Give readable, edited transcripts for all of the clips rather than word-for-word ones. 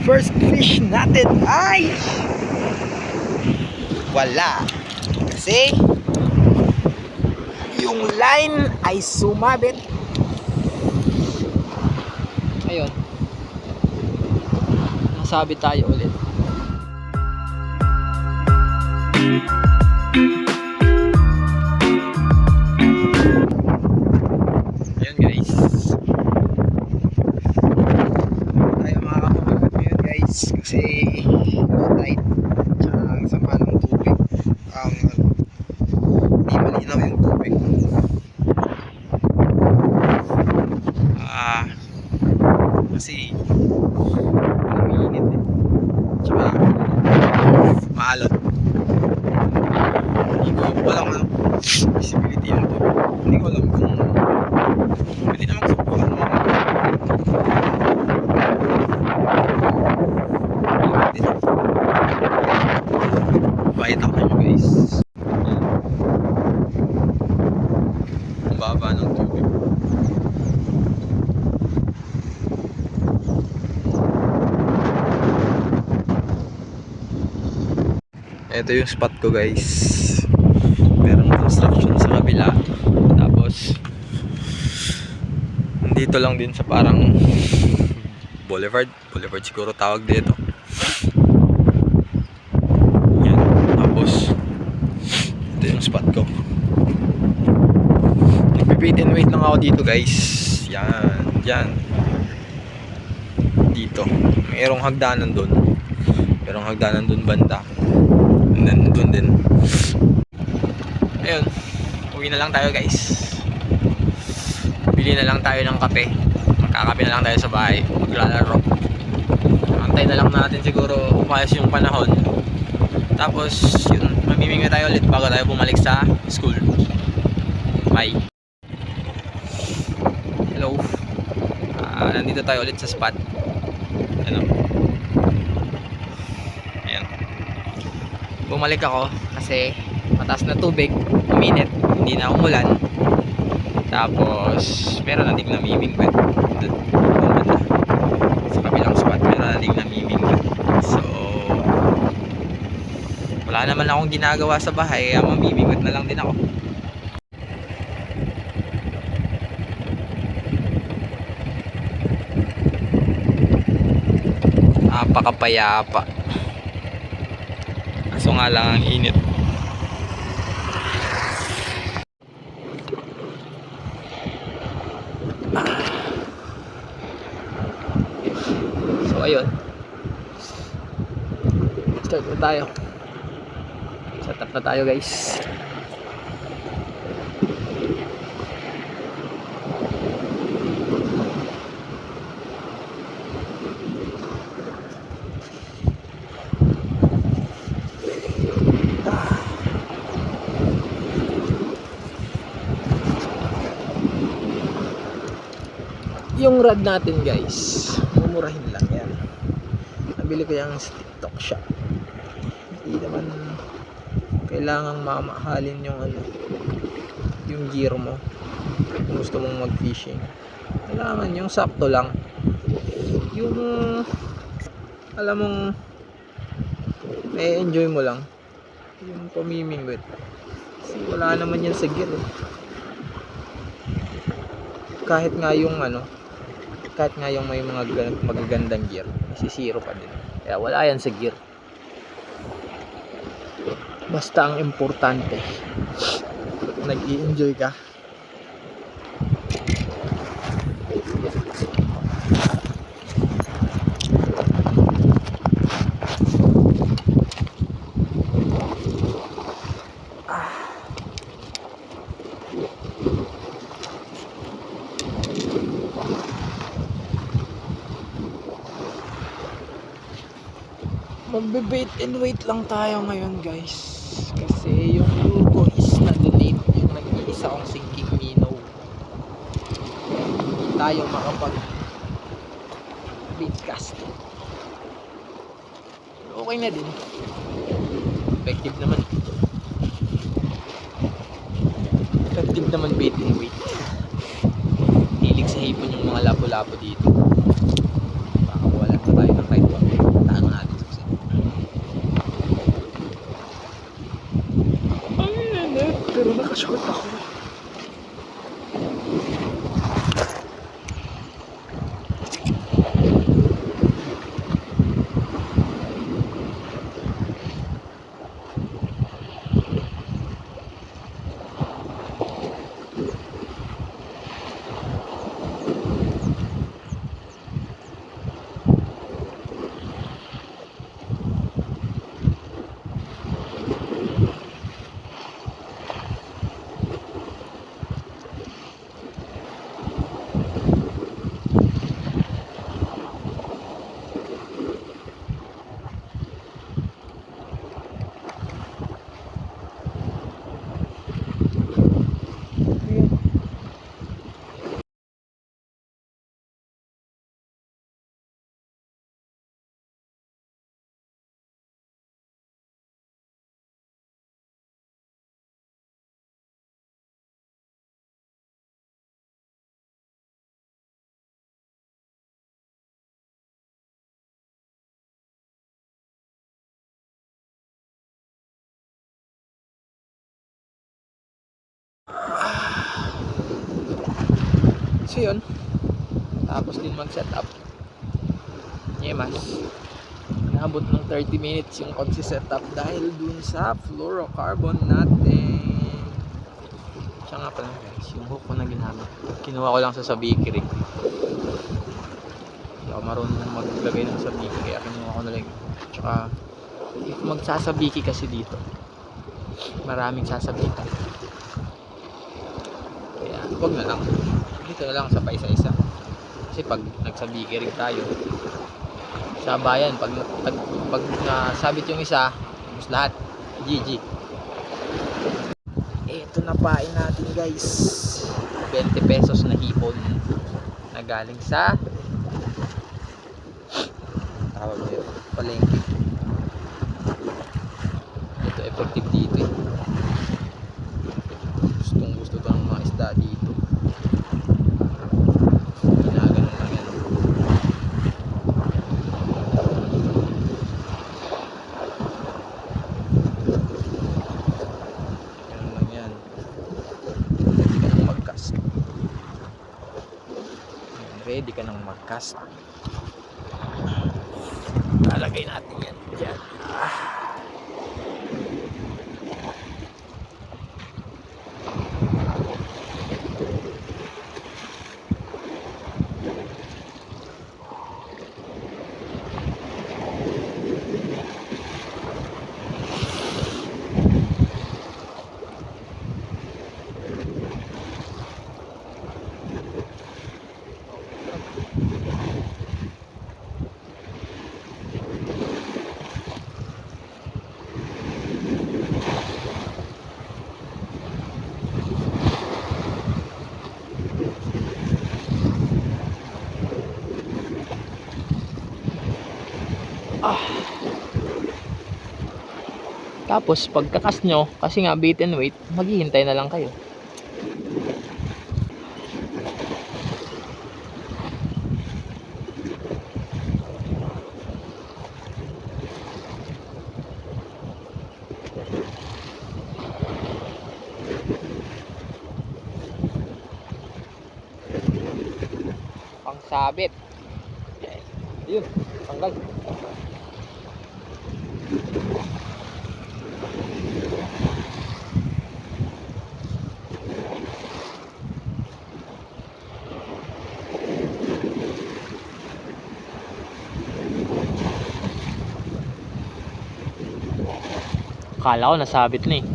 first fish natin ay wala. Kasi yung line ay sumabit. Ayun. Nasabit tayo ulit. Ayun guys. Tayo makakapagod ngayon guys. Kasi low tide. Tsaka ang sama ng tubig. Hindi malinaw yung tubig. Kasi umiinit eh. Tsaka maalon. Hindi ko alam ano visibility ng tubig. Hindi ko alam kung pwede naman subukan mo. Bayad ako nyo guys. Ang baba ng tubig. Ito yung spot ko guys. Merong construction sa kabila. Tapos dito lang din sa parang boulevard siguro tawag dito. Yan. Tapos ito yung spot ko. Nagbe-bait and wait lang ako dito guys. Yan. Dito. Mayroong hagdanan doon. Merong hagdanan doon banda. And then doon din. Ayun. Uwi na lang tayo guys. Bili na lang tayo ng kape. Magkakape na lang tayo sa bahay. Maglalaro. Antay na lang natin siguro umayos yung panahon. Tapos yun, mamimingwi tayo ulit bago tayo bumalik sa school. Bye. Hello. Nandito tayo ulit sa spot. Ano? Ayan. Bumalik ako kasi mataas na tubig, uminit, hindi na umulan. Tapos meron na ding namimingwit doon sa kabilang spot. Meron na ding namimingwit. So wala naman akong ginagawa sa bahay, kaya mamimingwit na lang din ako. Napakapayapa. Kaso nga lang ang init. So ayun. Start na tayo. Set up na tayo guys. Yung rod natin guys, mumurahin lang yan. Nabili ko yung sa TikTok shop. Hindi naman kailangang mamahalin yung yung gear mo kung gusto mong mag fishing. Kailangan yung sakto lang, yung alam mong enjoy mo lang yung pamimingwit. Kasi wala naman yan sa gear eh. Kahit nga yung may mga magagandang gear, masisiro pa din. Kaya wala yan sa gear. Basta ang importante, nag-i-enjoy ka. Magbe-bait and wait lang tayo ngayon guys. Kasi yung lugo is na-donate. Yung nag-iisa kong sinking minnow. Hindi tayo makapag-bait cast. Okay na din. Effective naman. Effective naman bait and wait. Hilig sa hipon yung mga lapo-lapo dito. Baka wala na tayo ng kahit one. yun. Tapos din mag-set up. Mas naabot ng 30 minutes yung pag-set up dahil dun sa fluorocarbon natin. Siya nga pala guys, yung hook ko na ginamit. Kinuha ko lang sa sabiki rig. Hindi ako marunong maglagay ng sabiki kaya kinuha ko na lang. Tsaka if magsasabiki kasi dito, maraming sasabitan. Kaya wag na lang. Dito na lang sabay sa isa. Kasi pag nagsabiki rig tayo, sa bayan pag nasabit yung isa, tapos lahat GG. Ito na pain natin guys, 20 pesos na hipon na galing sa tawag nyo palengke. Ito effective dito eh. Gustong gusto to ng mga isda dito. Ginaganon lang yan. Ready ka nang mag-cast. Lalagay natin yan dyan. Tapos pagkakas nyo, kasi nga bait and wait, maghihintay na lang kayo. Pangsabit. Yun, tanggal. Kala ko nasabit na eh.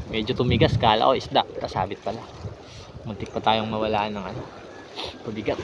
Medyo tumigas, kala ko isda, nasabit pala. Muntik pa tayong mawalaan ng ano, pabigat.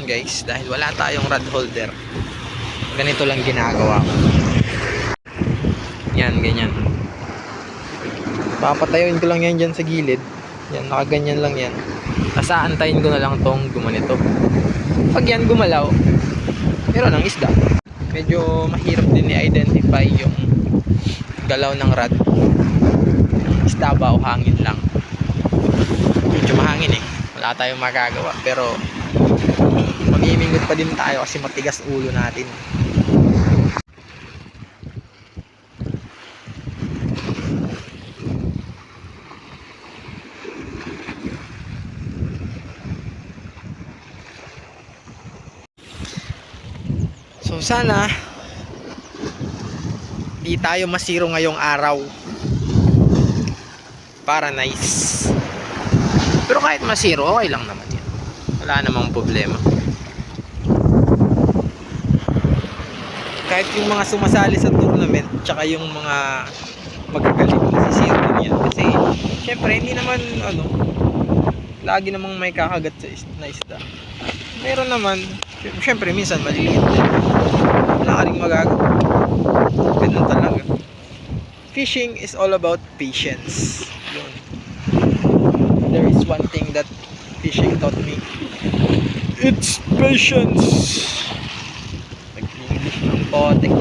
Guys, dahil wala tayong rod holder, ganito lang ginagawa ko. Yan, ganyan. Papatayuin ko lang yan dyan sa gilid. Yan, nakaganyan lang yan. Nasaantayin ko na lang tong gumanito. Pag yan gumalaw, meron ng isda. Medyo mahirap din i-identify yung galaw ng rod. Isda ba o hangin lang? Medyo mahangin eh. Wala tayong magagawa, pero mag-iimingot pa din tayo kasi matigas ulo natin. Sana di tayo masiro ngayong araw. Para nice. Pero kahit masiro, okay lang naman yan. Wala namang problema. Kahit yung mga sumasali sa tournament, tsaka yung mga magagaling, masisiro din yan. Kasi syempre hindi naman lagi namang may kakagat na isda. Meron naman, syempre minsan maliliit din. Wala ka rin magagawa. Ganun talaga. Fishing is all about patience. Yun. There is one thing that fishing taught me. It's patience. Nag-English ng potek.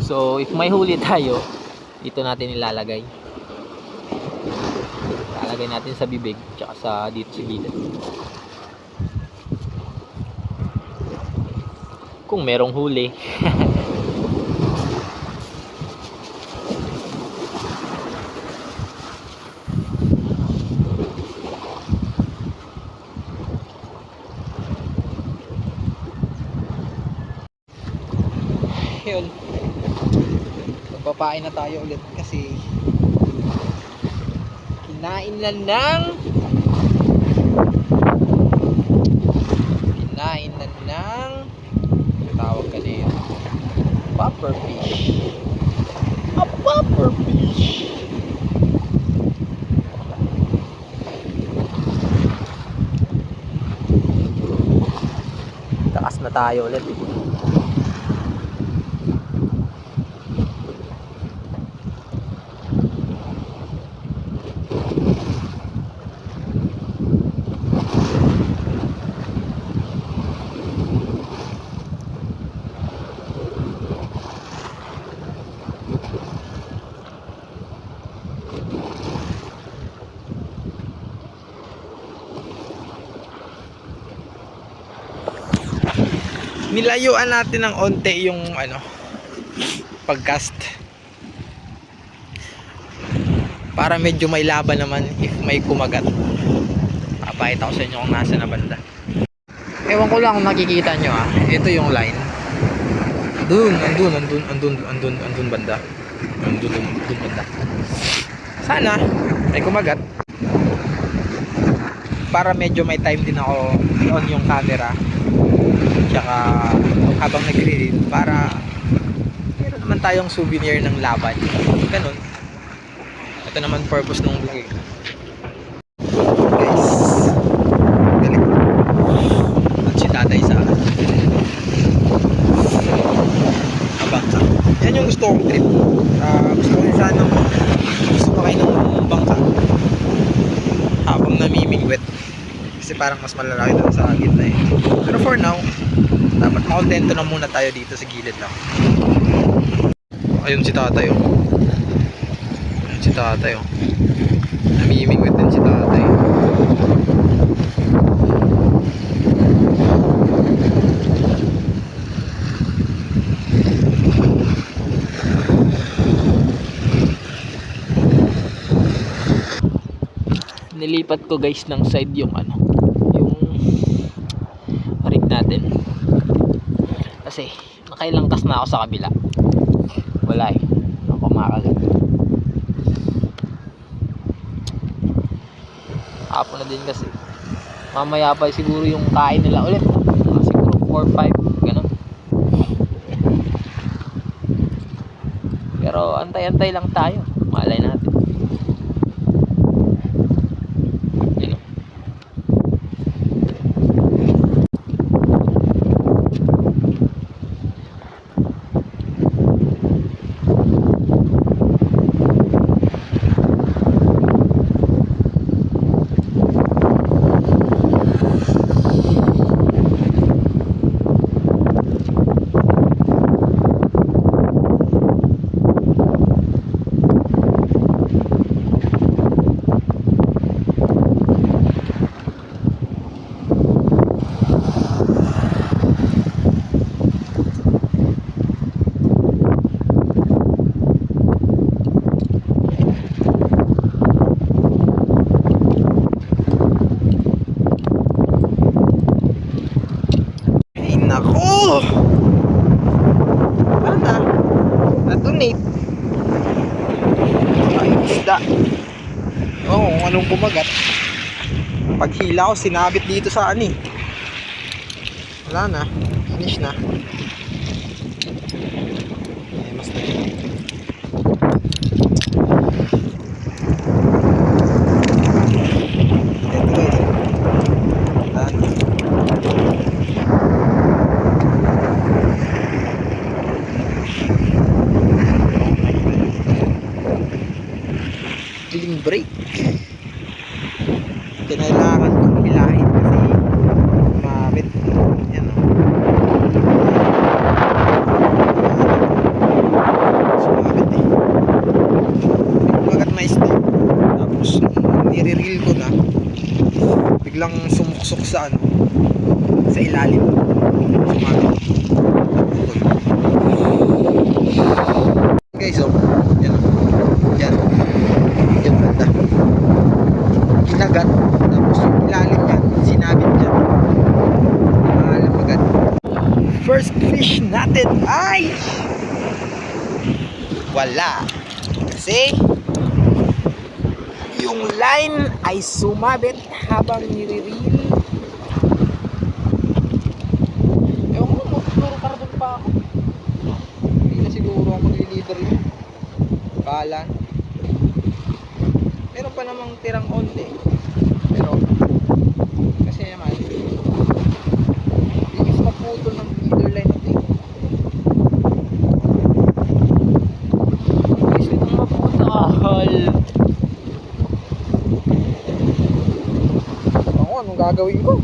So, if may huli tayo, dito natin ilalagay. Ilalagay natin sa bibig, tsaka sa dito sa gilid. Kung merong huli. Yun. Magpapain na tayo ulit kasi kinain na ng tawag ka dito, popper fish. A popper fish. Takas na tayo ulit. Nilayuan natin ng onte yung pagcast para medyo may laban naman if may kumagat. Papakita ko sa inyo kung nasa na banda. Ewan ko lang kung nakikita nyo ito yung line. Andun banda. Andun banda. Sana may kumagat para medyo may time din ako i-on yung camera. Tsaka habang nagre-reel para meron naman tayong souvenir ng laban. Ganun. Ito naman purpose ng vlog. Guys, galit. At si tatay sa bangka. Yan yung gusto kong trip. Gusto ko rin sana sumakay ng bangka habang namimingwit. Kasi parang mas malalaki doon sa gitna eh. Pero for now, dapat makontento na muna tayo dito sa gilid lang. Ayun si tatay oh. Ayun si tatay oh. Namimingwit din si tatay. Nilipat ko guys ng side yung yung rig natin kasi nakailangkas na ako sa kabila. Wala ako makagat. Hapon na din kasi mamaya pa siguro yung kain nila ulit, siguro 4-5 ganun. Pero antay-antay lang tayo, malay natin. anong kumagat. Paghila ko, sinabit dito sa ani. Wala na. Finish na. Ay, mas na yun. Ito guys. Wala na. Feeling break. Kinailangan kong hilahin kasi sumabit. Yan o. Sumabit eh. Kumagat na step. Tapos nire-reel ko na. Biglang sumuksok sa ano. Sa ilalim. Sumabit. Guys oh. Yan o. Yan. Yan banda. Kinagat. Tapos yung ilalim yan. Sinabit dyan. Alam agad. First fish natin ay wala. Kasi yung line ay sumabit habang nire-reel. Ewan ko, magtuturo karabot pa ako. Hindi na siguro ako nililider yun. Bahala. Meron pa namang tirang onte. Pero kasi naman bilis maputol ng feeder line natin. Bilis nitong maputol. Ako, anong gagawin ko?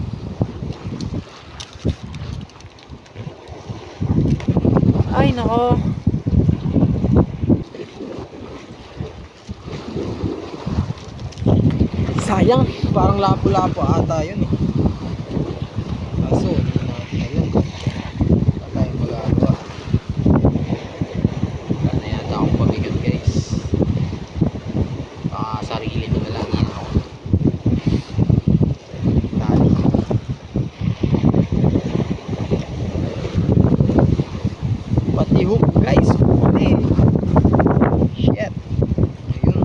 Ay nako. Sayang, parang lapo-lapo ata yun eh. Kaso, ayun. Wala tayong magagawa. Wala na yata akong pabigat guys. Baka sarili ko na lang yun ako. Tali. Pati hook guys. Huli. Shit. Ayun.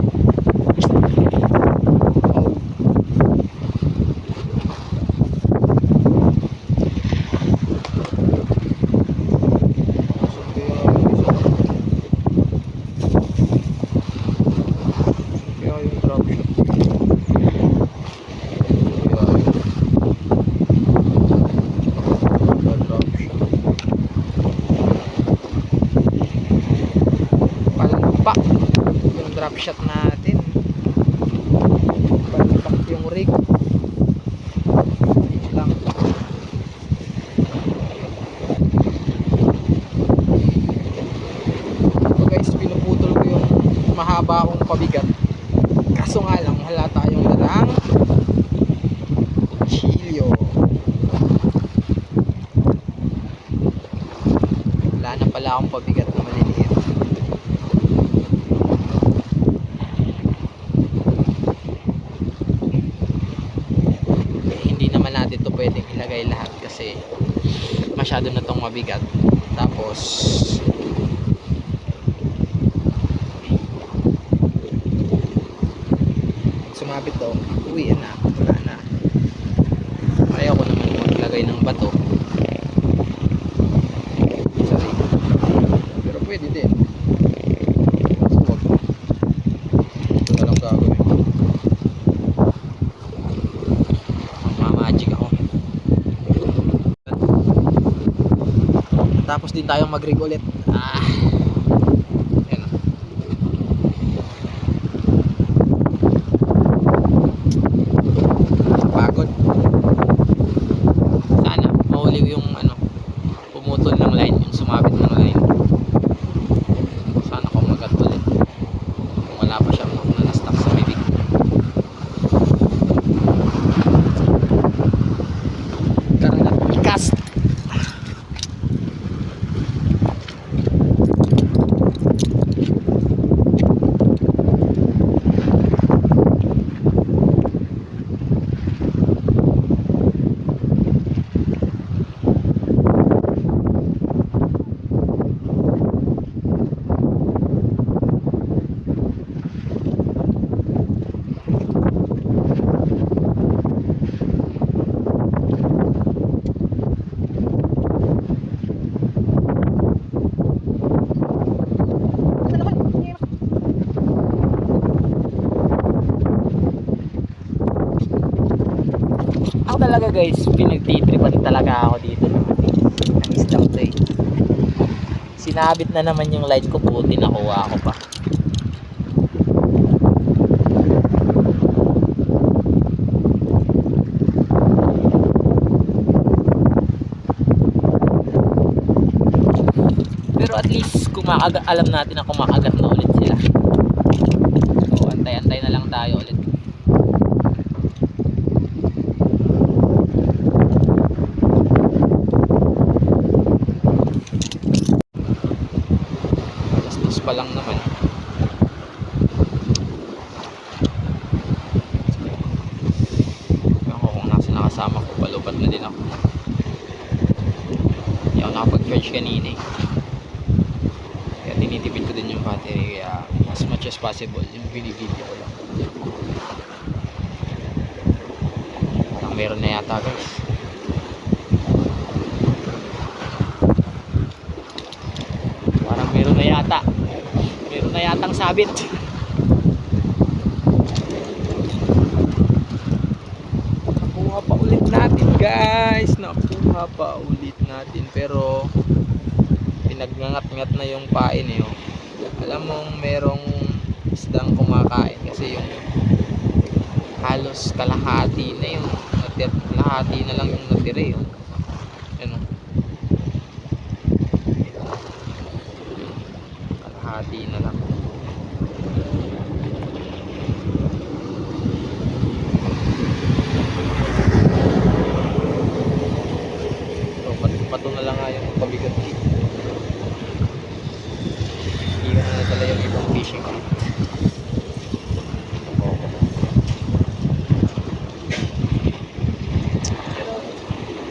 Palpak yung drop shot natin. Palpak yung rig. Wait lang. So guys, pinuputol ko yung mahaba akong pabigat. Kaso nga lang, wala tayong dalang chilyo. Wala na pala akong pabigat na maliliit. Hindi naman natin ito pwedeng ilagay lahat kasi masyado na itong mabigat. Tapos sumabit daw, uwiin na, wala na. Ayaw ko naman maglagay ng bato. Sorry. Pero pwede din. So, wag. Ito na lang gagawin. Magic ako. Tapos din tayong mag-rig ulit. Yan o. Pagod. Sana mahuli yung ano, pumutol ng line, yung sumabit ng line. Sana kumagat ulit. Kung wala pa siya na-stuck sa bibig. Cast. Ako talaga guys, pinagtitripan talaga ako dito ng isdang to eh. Sinabit na naman yung light ko, puti nakuha ko pa. Pero at least alam natin na kumakagat na ulit sila. So antay-antay na lang tayo ulit. Alas 2 pa lang naman. Ako kung nasa nakasama ko, palupat na din ako. Hindi ako nakapag-charge kanina eh. Kaya tinitipid ko din yung battery, kaya as much as possible yung binibideo ko lang. Parang meron na yata guys. Parang meron na yata. Meron na yatang sabit. Nakuha pa ulit natin guys. Nakuha pa ulit natin. Pero pinagngangat-ngat na yung pain eh. Oh. Alam mong merong isdang kumakain kasi yung halos kalahati na yung kalahati na lang yung natira yun. Ano? Kalahati na lang. So pato na lang nga yung pabigat dito. Hindi ko na nadala yung ibang fishing kit.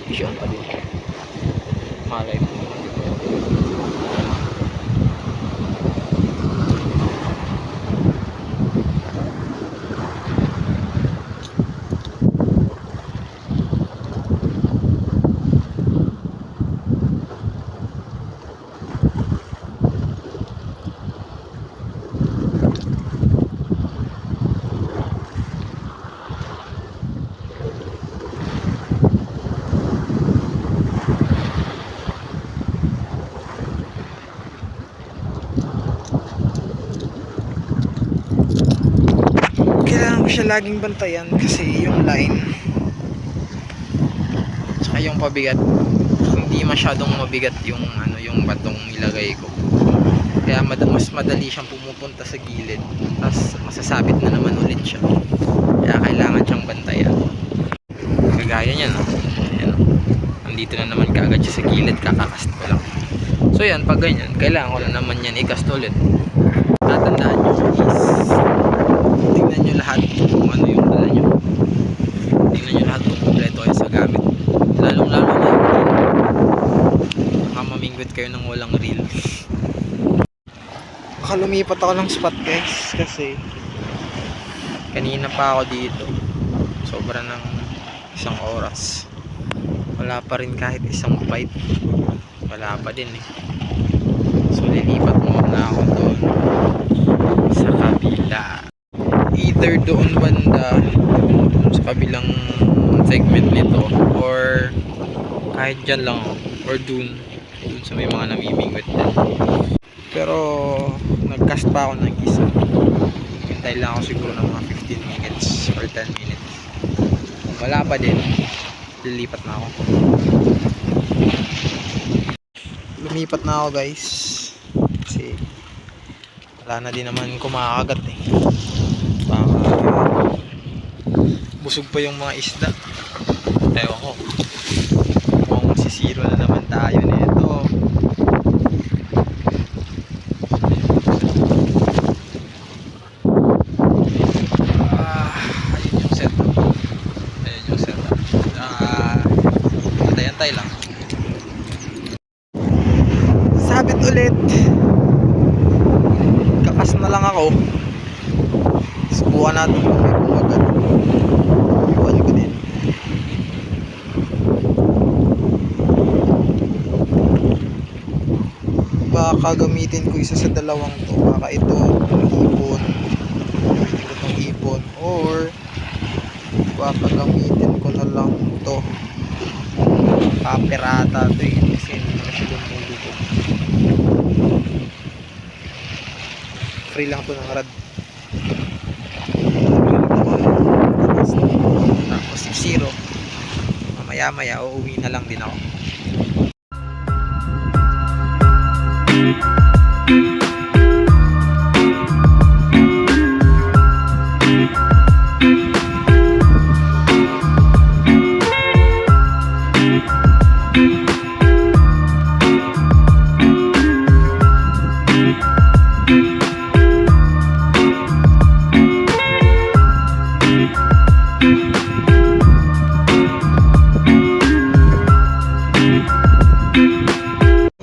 Fishing pa din. Malay mo. Kailangan ko siya laging bantayan kasi yung line tsaka yung pabigat, hindi masyadong mabigat yung yung batong nilagay ko, kaya mas madali siyang pumupunta sa gilid, tapos masasabit na naman ulit siya, kaya kailangan siyang bantayan. Kagaya niyan ayan, nandito na naman kaagad siya sa gilid, kakakast ko lang. So yan, pag ganyan kailangan ko na naman yan ikast ulit. Tatandaan nyo is tingnan nyo lahat kung ano yung dala nyo, tingnan nyo lahat kung kompleto kayo sa gamit, lalong lalo na yung baka mamingwit kayo ng walang reel. Baka lumipat ako ng spot guys kasi kanina pa ako dito, sobra ng 1 oras, wala pa rin kahit isang bite, wala pa din eh. So lilipat muna ako doon sa kabila, either doon banda sa kabilang segment nito or kahit dyan lang or dun sa may mga namimingwit din. Pero nagcast pa ako ng isa, hintay lang ako siguro ng mga 15 minutes or 10 minutes, wala pa din, lilipat na ako. Lumipat na ako guys kasi wala na din naman kumakagat eh, baka busog pa yung mga isda, ewan ko, mukhang masisiro na naman tayo nito. Ayun yung setup, antay-antay lang. Sabit ulit, kakas na lang ako, subukan natin kung may kumagat. Iwan ko din. Baka gamitin ko isa sa dalawang to, baka ito itong ipon or baka gamitin ko na lang Kaperata to eh. Kasi hindi naman siya lumulubog. Free lang to ng rad. Tapos 6-0. Mamaya maya uuwi na lang din ako.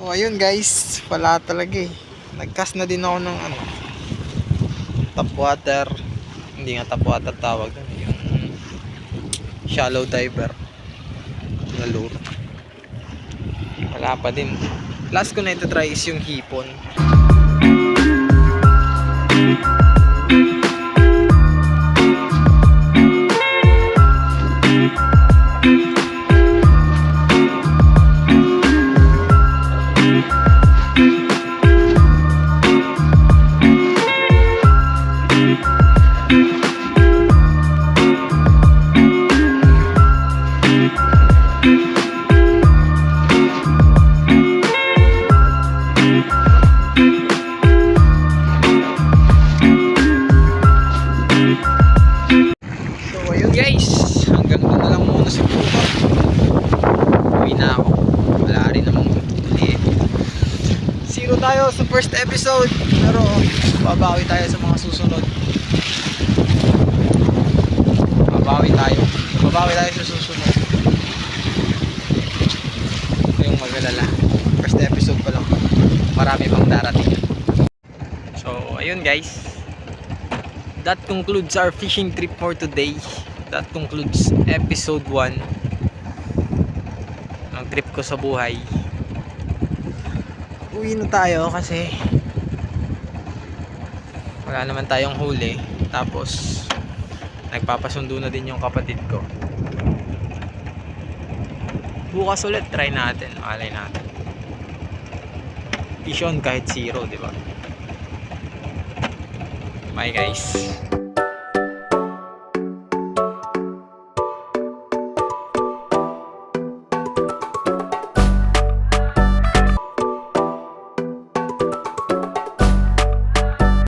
So ayun guys, wala talaga eh. Nagcast na din ako ng ano, top water. Hindi nga top water tawag doon, yung shallow diver na lure. Wala pa din. Last ko na ito try is yung hipon. Guys, hanggang doon na lang muna siguro. Uwi na ako. Wala rin namang huli eh. 0 tayo sa first episode, pero babawi tayo sa mga susunod. Babawi tayo sa susunod. Ito yung mag-alala. First episode pa lang. Marami pang darating. So ayun guys, that concludes our fishing trip for today. That concludes episode 1 ng trip ko sa buhay. Uwi na tayo kasi wala naman tayong huli. Tapos nagpapasundo na din yung kapatid ko. Bukas ulit try natin, malay natin. Fish on kahit 0, di ba? Bye guys.